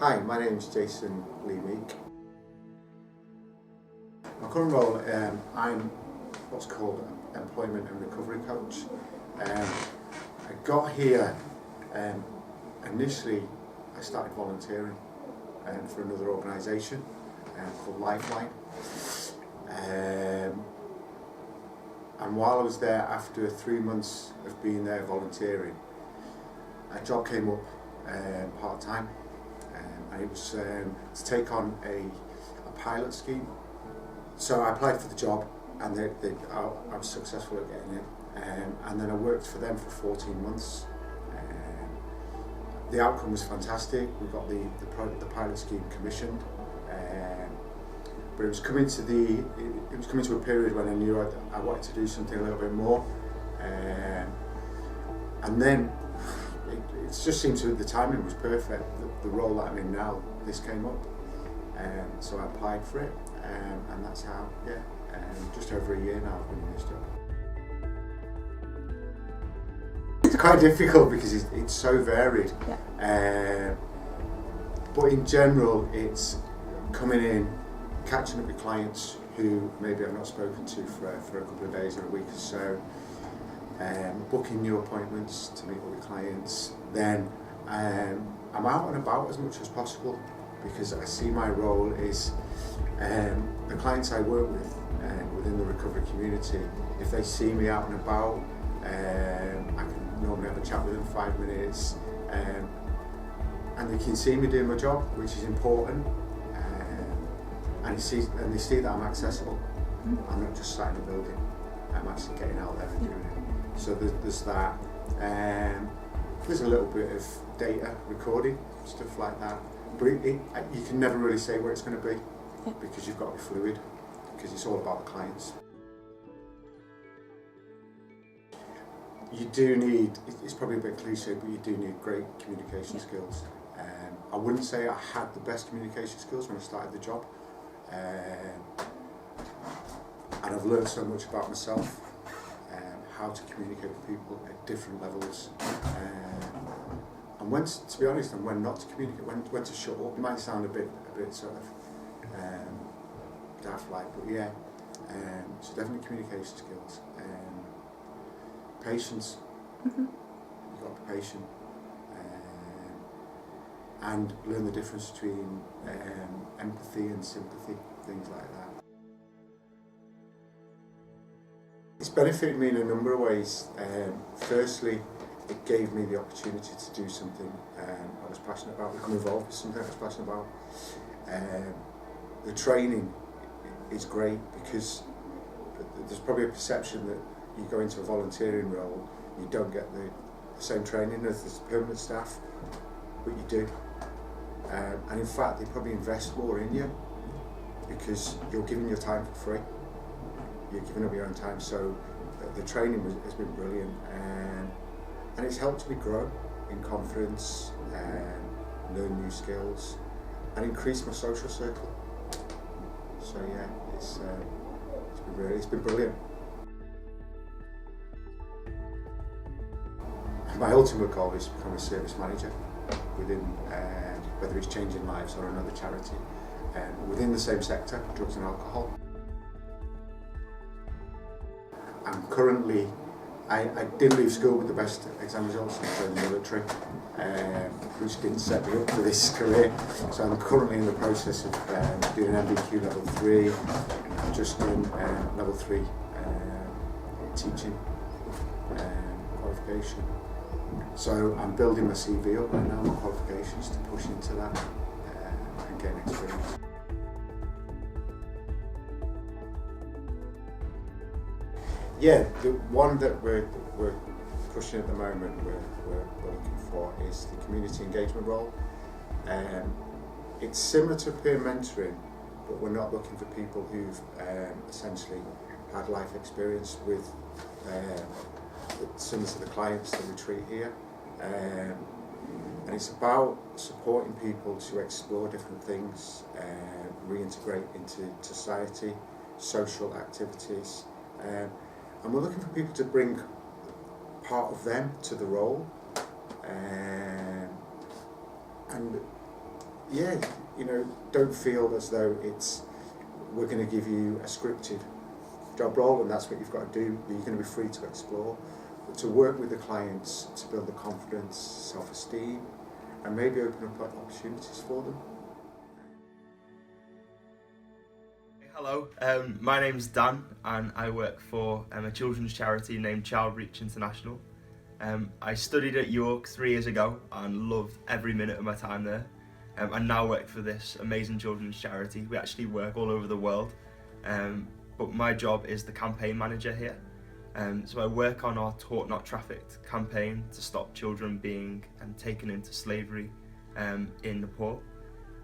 Hi, my name is Jason Lee Meek. My current role, I'm what's called employment and recovery coach. I got here, initially I started volunteering for another organisation called Lifeline. And while I was there, after 3 months of being there volunteering, a job came up part-time, and it was to take on a pilot scheme. So I applied for the job, and I was successful at getting it, and then I worked for them for 14 months. The outcome was fantastic. We got the pilot scheme commissioned, but it was coming to a period when I knew I wanted to do something a little bit more, and then it just seemed the timing was perfect. The role that I'm in now, this came up, so I applied for it, and that's how, just over a year now I've been in this job. It's quite difficult because it's so varied, but in general it's coming in, catching up with clients who maybe I've not spoken to for a couple of days or a week or so, booking new appointments to meet up with clients. Then I'm out and about as much as possible, because I see my role is the clients I work with within the recovery community, if they see me out and about, I can normally have a chat with them 5 minutes, and they can see me doing my job, which is important, and they see that I'm accessible. I'm not just sat in a building, I'm actually getting out there and doing it. So there's that. There's a little bit of data recording, stuff like that, but you can never really say where it's going to be, because you've got to be fluid, because it's all about the clients. You do need, it's probably a bit cliche, but you do need great communication skills. I wouldn't say I had the best communication skills when I started the job, and I've learned so much about myself, how to communicate with people at different levels, and when to be honest, and when not to communicate, when to shut up. It might sound a bit sort of daft-like, but yeah, so definitely communication skills. Patience, you've got to be patient, and learn the difference between empathy and sympathy, things like that. It's benefited me in a number of ways. Firstly, it gave me the opportunity to do something I was passionate about, become involved with something I was passionate about. The training is great, because there's probably a perception that you go into a volunteering role, you don't get the same training as the permanent staff, but you do. And in fact, they probably invest more in you, because you're giving your time for free. You're giving up your own time, so the training has been brilliant, and it's helped me grow in confidence, learn new skills, and increase my social circle. So yeah, it's been brilliant. My ultimate goal is to become a service manager within, whether it's Changing Lives or another charity, within the same sector, drugs and alcohol. I'm currently, I didn't leave school with the best exam results. I joined the military, which didn't set me up for this career. So I'm currently in the process of doing an MVQ level 3. I'm just doing level 3 teaching qualification. So I'm building my CV up right now, my qualifications, to push into that and gain experience. Yeah, the one that we're pushing at the moment, we're looking for, is the community engagement role. It's similar to peer mentoring, but we're not looking for people who've essentially had life experience with some of the clients that we treat here. And it's about supporting people to explore different things, reintegrate into society, social activities. And we're looking for people to bring part of them to the role, and yeah, don't feel as though we're going to give you a scripted job role and that's what you've got to do. You're going to be free to explore, but to work with the clients to build the confidence, self-esteem, and maybe open up opportunities for them. Hello, my name's Dan and I work for a children's charity named Child Reach International. I studied at York 3 years ago and loved every minute of my time there. I now work for this amazing children's charity. We actually work all over the world, but my job is the campaign manager here. So I work on our Taught Not Trafficked campaign to stop children being taken into slavery in Nepal.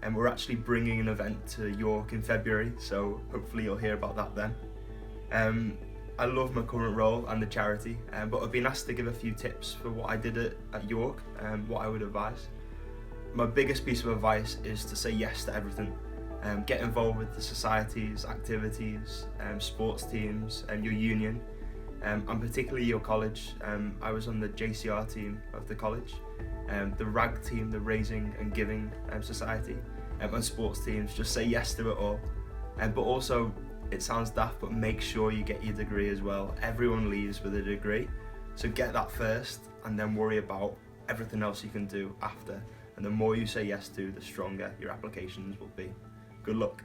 And we're actually bringing an event to York in February, so hopefully you'll hear about that then. I love my current role and the charity, but I've been asked to give a few tips for what I did at York and what I would advise. My biggest piece of advice is to say yes to everything. Get involved with the societies, activities, sports teams and your union, and particularly your college. I was on the JCR team of the college, the RAG team, the Raising and Giving Society, and sports teams. Just say yes to it all. But also, it sounds daft, but make sure you get your degree as well. Everyone leaves with a degree, so get that first and then worry about everything else you can do after. And the more you say yes to, the stronger your applications will be. Good luck.